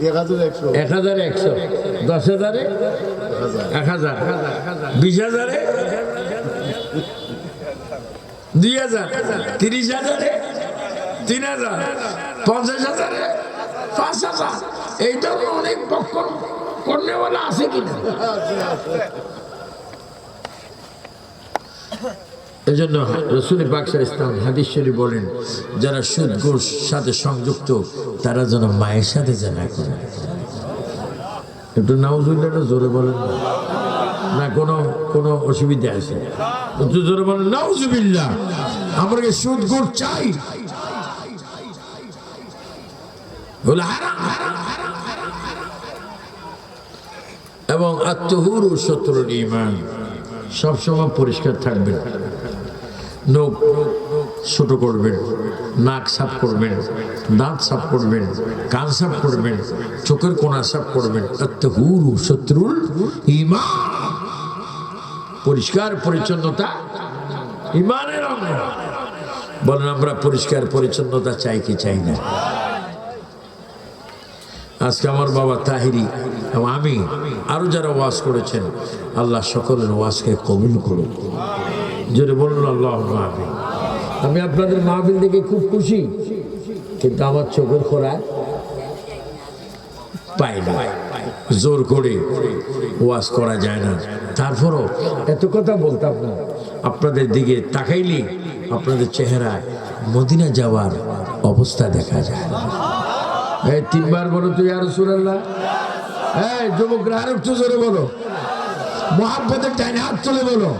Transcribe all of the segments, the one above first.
1100, 10,000, 1000, 20,000, 2,000, 30,000, 3,000, 50,000, 5,000। এই ধরনের অনেক বক্কর করনেওয়ালা আছে কিনা? এই জন্য রাসূল পাক সাল্লাল্লাহু আলাইহি ওয়াসাল্লাম হাদিস শরীফ বলেন, যারা সুদ ঘুষ সাথে সংযুক্ত তারা যেন মায়ের সাথে জানা করে। একটু নাউজুবিল্লাহ জোরে বলেন না, কোনো অসুবিধা আছে? একটু জোরে বলেন নাউজুবিল্লাহ। আমরা কি সুদ ঘুষ চাই? বলে হারাম। এবং আত-তুহুরু শাতরুল ঈমান, সবসময় পরিষ্কার থাকবেন। নখ ছোট করবেন, নাক সাফ করবেন, দাঁত সাফ করবেন, কান সাফ করবেন, চোখের কোনা সাফ করবেন। আত-তুহুরু শাতরুল ঈমান, পরিষ্কার পরিচ্ছন্নতা ঈমানের অঙ্গ। বলেন আমরা পরিষ্কার পরিচ্ছন্নতা চাই কি চাই না? আজকে আমার বাবা তাহিরি এবং আমি আরো যারা ওয়াজ করেছেন, আল্লাহ সকলের ওয়াজকে কবুল করুন। জোরে বলুন আল্লাহুম্মা আমিন। আমি আপনাদের মাহফিল দেখে খুব খুশি, কিন্তু আমার চোখের খোরাক পাই না। জোর করে ওয়াজ করা যায় না। তারপরও এত কথা বলতাম না, আপনাদের দিকে তাকাইলে আপনাদের চেহারায় মদিনা যাওয়ার অবস্থা দেখা যায়। এই তিনবার বলো তো ইয়া রাসূলুল্লাহ। এই যুবকরা আর একটু জোরে বলো, মুহাব্বতের ডাইনে হাত তুলে বলো,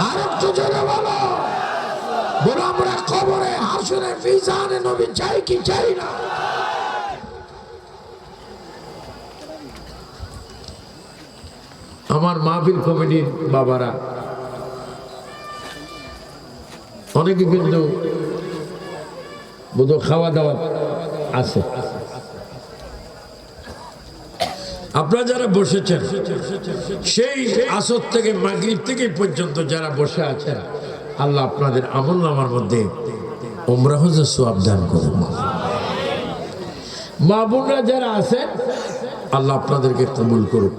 আর একটু জোরে বলো। বলো আমরা কবরে হাসরে মিজানে নবী চাই কি চাই না? আমার মাহফিল কমিটির বাবারা অনেকে কিন্তু বোধ খাওয়া দাওয়া আছে। আপনারা যারা বসেছেন, সেই আসর থেকে মাগরিব থেকে পর্যন্ত যারা বসে আছেন, আল্লাহ আপনাদের আমলনামার মধ্যে উমরা হজের সওয়াব দান করুন। মা বোনরা যারা আছেন, আল্লাহ আপনাদেরকে কবুল করুন।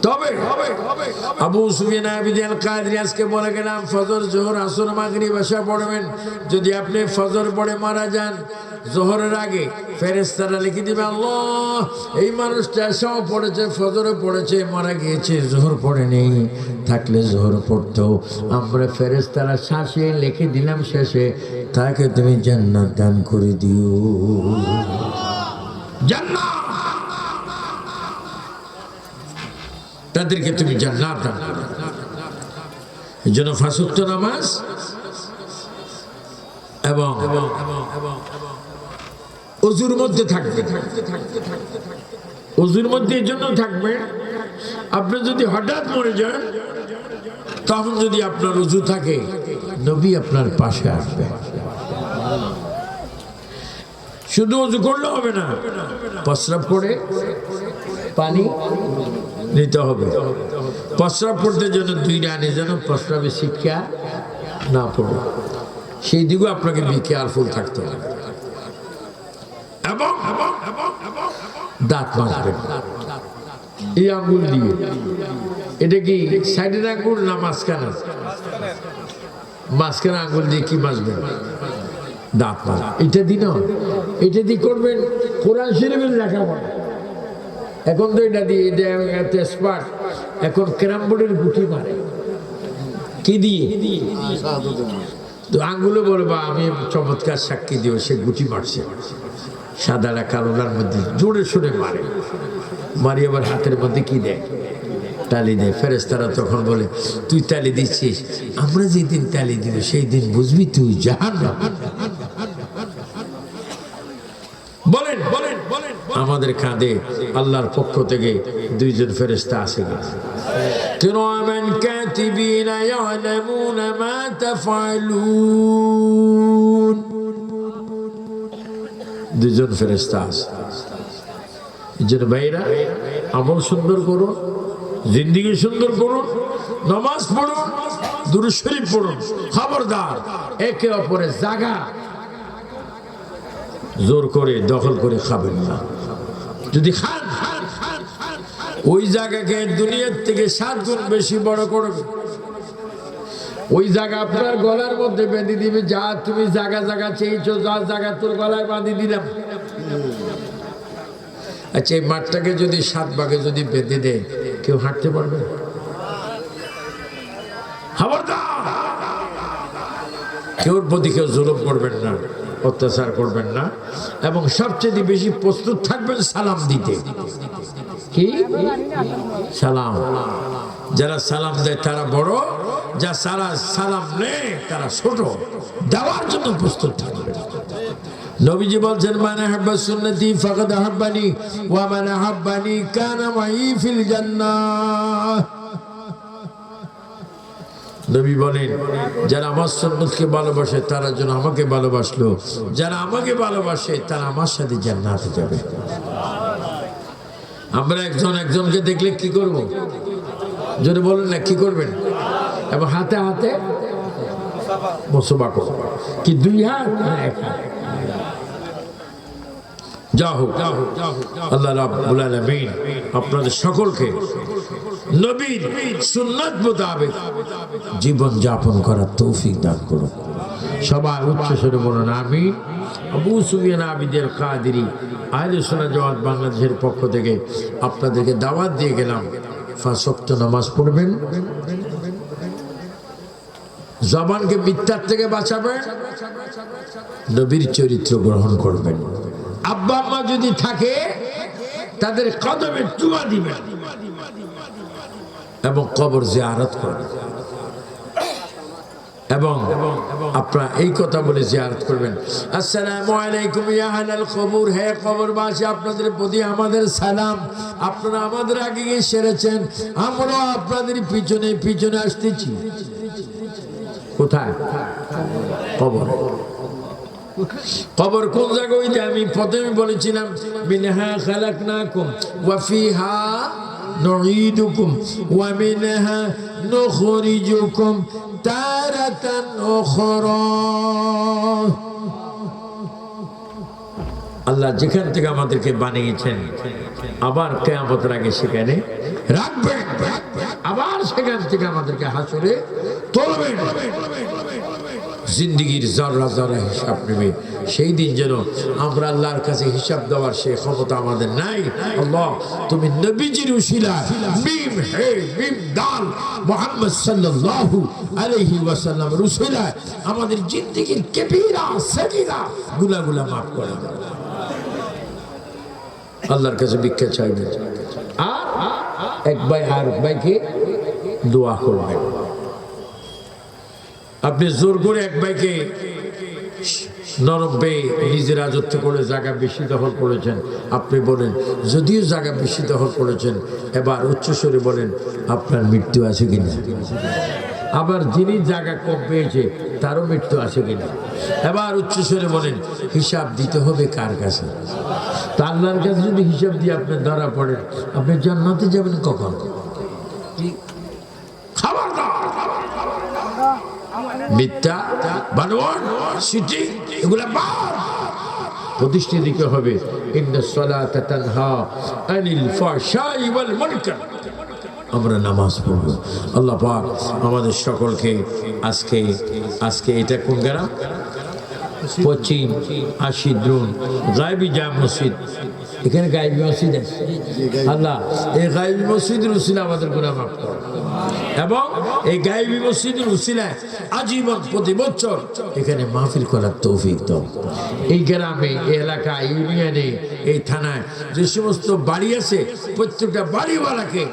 তবে আবু সুফিয়ান আবিদিন কাদরি আজকে বলে গেলাম, ফজর জোহর আসর মাগরিব এশা পড়বেন। যদি আপনি ফজর পড়ে মারা যান, জোহরের আগে ফেরেশতারা লিখে দিবে, আল্লাহ এই মানুষটা এশাও পড়েছে, ফজরও পড়েছে, মারা গিয়েছে, জোহর পড়েনি। থাকলে জোহর পড়তো। আমরা ফেরেশতারা শাসিয়ে লিখে দিলাম শেষে, তাকে তুমি জান্নাত দান করে দিও। জান্নাত, তাদেরকে তুমি জান্নাত দান করো। এই জন্য পাঁচ ওয়াক্ত নামাজ এবং ওযুর মধ্যে থাকবে। ওযুর মধ্যে এই জন্য থাকবে, আপনি যদি হঠাৎ মরে যান, তখন যদি আপনার ওযু থাকে, নবী আপনার পাশে আসবে। শুধু ওযু করলে হবে না, প্রস্রাব করে পানি নিতে হবে। প্রস্রাব করতে যেন দুই ডানে যেন প্রস্রাবে শিক্ষা না পড়ে, সেই দিকেও আপনাকে বি কেয়ারফুল থাকতে হবে। এবং দাঁত মাজবেন এই আঙ্গুল দিয়ে। এটা কি সাইডের আঙ্গুল না মাঝখানে? মাঝখানে আঙ্গুল দিয়ে কি মাজবেন? দাঁত মাজ। এটা দিন এটা দিয়ে করবেন কোরআন শরীফের লেখাপড়া। এখন তো এটা দিয়ে তেজপাত, এখন ক্যারাম বোর্ডের গুটি মারে কি দিয়ে? তো আঙ্গুলে বলবা আমি চমৎকার সাক্ষী দিও, সে গুটি মারছে, সাদাটা কালোটার মধ্যে জোরে সোরে মারে। মারি আবার হাতের মধ্যে কি দেয়? তালি দেয়। ফেরেশতারা তখন বলে, তুই তালি দিচ্ছিস, আমরা যেদিন তালি দিব সেই দিন বুঝবি তুই জাহান্নাম। বলেন বলেন বলেন, আমাদের কাঁধে আল্লাহর পক্ষ থেকে দুইজন ফেরেশতা আছে। কিরামান কাতিবিনা ইয়ালামুনা মা তাফআলুন, দুইজন ফেরেশতা আছে। যেন ভাইরা আমল সুন্দর করুন, জিন্দেগি সুন্দর করুন, নামাজ পড়ুন, দুরূদ শরীফ পড়ুন। খবরদার একে অপরের জায়গা জোর করে দখল করে খাবেন না। যদি খান ওই জায়গাকে দুনিয়ার থেকে 7 গুণ বেশি বড় করবে। ওই জায়গা আপনার গলার মধ্যে বেঁধে দিবে, যা তুমি জায়গা জায়গা চেয়েছো, যা জায়গা তোর গলায় বাঁধি দিলাম। আচ্ছা, এই মাঠটাকে যদি 7 ভাগে যদি বেঁধে দেয়, কেউ হাঁটতে পারবে? কেউর প্রতি কেউ জুলুম করবেন না, অত্যাচার করবেন না, এবং সবচেয়ে বেশি প্রস্তুত থাকবেন সালাম দিতে। কি সালাম? যারা সালাম দেয় তারা বড়, যা সালাম নেয় তারা ছোট। দেওয়ার জন্য প্রস্তুত থাকবে। নবীজি বলছেন, মান আহাব্বা সুন্নতি ফাকাদ আহাব্বানি ওয়া মান আহাব্বানি কানা মাই ফিল জান্নাহ। নবী বলেন, যারা আমার সুন্নতকে ভালোবাসে তারা যেন আমাকে ভালোবাসলো, যারা আমাকে ভালোবাসে তারা আমার সাথে জান্নাতে যাবে। আমরা একজনকে দেখলে কি করব? যদি বলেন না, কি করবেন? এবং হাতে হাতে মুসাফা করব। কি 2 হাত না 1 হাত? যা হোক, আল্লাহ রাব্বুল আলামিন আপনাদের সকলকে নবীর সুন্নাত মোতাবেক জীবন যাপন করার তৌফিক দান করুন। সবাই উচ্চ স্বরে বলুন আমিন। আবু সুফিয়ান আবিদের কাদেরী আহলে সুন্নাত জামাত বাংলাদেশের পক্ষ থেকে আপনাদেরকে দাওয়াত দিয়ে গেলাম, 5 ওয়াক্ত নামাজ পড়বেন, জবানকে মিথ্যার থেকে বাঁচাবেন, নবীর চরিত্র গ্রহণ করবেন। আব্বা আম্মা যদি থাকে তাদের কদমে চুমা দিবেন এবং কবর জিয়ারত করবেন। এবং আপনারা এই কথা বলে জিয়ারত করবেন, আসসালামু আলাইকুম ইয়া আহলাল কবর, হে কবরবাসী, আপনাদের প্রতি আমাদের সালাম। আপনারা আমাদের আগে গিয়ে সেরেছেন, আমরা আপনাদের পিছনে পিছনে আসতেছি। কোথায়? কবর। কবর কোন জায়গা? ওই যে আমি প্রথমে বলেছিলাম, মিনহা খালাকনাকুম ওয়া ফিহা নুঈদুকুম ওয়া মিনহা নুখরিজুকুম তারাতান উখরা। আল্লাহ যেখান থেকে আমাদেরকে বানিয়েছেন আবার কিয়ামতের আগে সেখানে রাখবেন, আবার সেখান থেকে আমাদেরকে হাসরে তুলবেন। জিন্দেগির জর্রা জর্রা হিসাব নেবে। সেই দিন যেন আমরা আল্লাহর কাছে হিসাব দেওয়ার সে ক্ষমতা আমাদের নাই। আল্লাহ, তুমি নবীজির উসিলায় মিম হে মিম দাল মুহাম্মদ সাল্লাল্লাহু আলাইহি ওয়াসাল্লাম উসিলায় আমাদের জিন্দেগির কবিরা সগীরা গুনাহগুলো মাফ করে দাও। আল্লাহর কাছে ভিক্ষা চাইবেন, আর এক ভাই আর ভাইকে দোয়া করবেন। আপনি জোর করে এক ভাইকে নরম পেয়ে নিজের রাজত্ব করে জায়গা বেশি দখল করেছেন, আপনি বলেন, যদিও জায়গা বেশি দখল করেছেন, এবার উচ্চস্বরে বলেন, আপনার মৃত্যু আছে কিনা। আবার যিনি জায়গা কম পেয়েছে তারও মৃত্যু আছে কিনা। এবার উচ্চস্বরে বলেন, হিসাব দিতে হবে কার কাছে? তো আল্লাহর কাছে যদি হিসাব দিয়ে আপনি ধরা পড়েন, আপনি জান্নাতে যাবেন কখন? মিথ্যা বানোয়াট সিটি এগুলা বাদ প্রতিষ্ঠিত দিতে হবে। ইন্নাস সালাতা তানহা আনিল ফাহশাই ওয়াল মুনকার। আমরা নামাজ পড়ব। আল্লাহ পাক আমাদের সকলকে আজকে এটা কোন গ্রাম? পশ্চিম 80 দ্রোণ গায়বী জামে মসজিদ। এখানে গায়বী মসজিদ আছে। আল্লাহ এই গায়বী মসজিদের উসিলা আমাদের গুনাহ মাফ করো, এবং এই গায়বী মসজিদের উসিলায় আজীবন প্রতি বছর এখানে মাহফিল করার তৌফিক দাও। এই গ্রামে, এই এলাকায়, ইউনিয়নে, এই থানায় যে সমস্ত বাড়ি আছে, প্রত্যেকটা বাড়িওয়ালাকে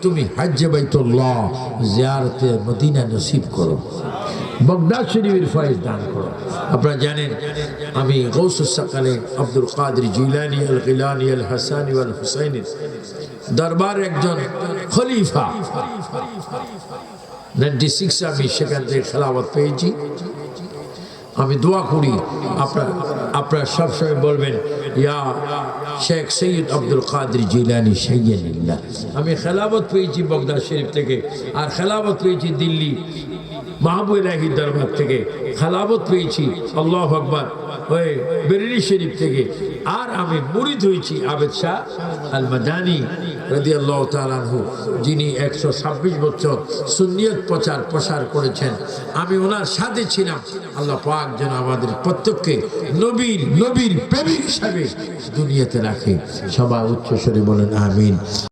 তুমি হজ্জে বাইতুল্লাহ জিয়ারতে মদিনা নসিব করো, বাগদাদ শরীফের ফয়েজ দান করো। আপনারা জানেন আমি গৌসুস সাকালে আব্দুল কাদের জিলানী আল গিলানী আল হাসানী ওয়াল হুসাইনী দরবার একজন খলিফা। 96 আমি সেখান থেকে খেলাফত পেয়েছি। আমি দোয়া করি আপনারা সবসময় বলবেন, ইয়া শেখ সৈয়দ আব্দুল কাদের জিলানী সাইয়্যিদুল্লাহ। আমি খেলাফত পেয়েছি বাগদাদ শরীফ থেকে, আর খেলাফত পেয়েছি দিল্লি মাহবুব ইলাহি দরবার থেকে, খেলাফত পেয়েছি আল্লাহু আকবার ওই বেরেলি শরীফ থেকে, আর আমি মুরিদ হয়েছি আবেদ শাহ আল মাদানী রাদিয়াল্লাহু তাআলা আনহু, যিনি 126 বছর সুন্নিয়ত প্রসার করেছেন। আমি ওনার সাথে ছিলাম। আল্লাহ পাক যেন আমাদের প্রত্যেককে নবীর প্রেমিক হিসাবে দুনিয়াতে রাখে। সবাই উচ্চ স্বরে বলেন আমিন।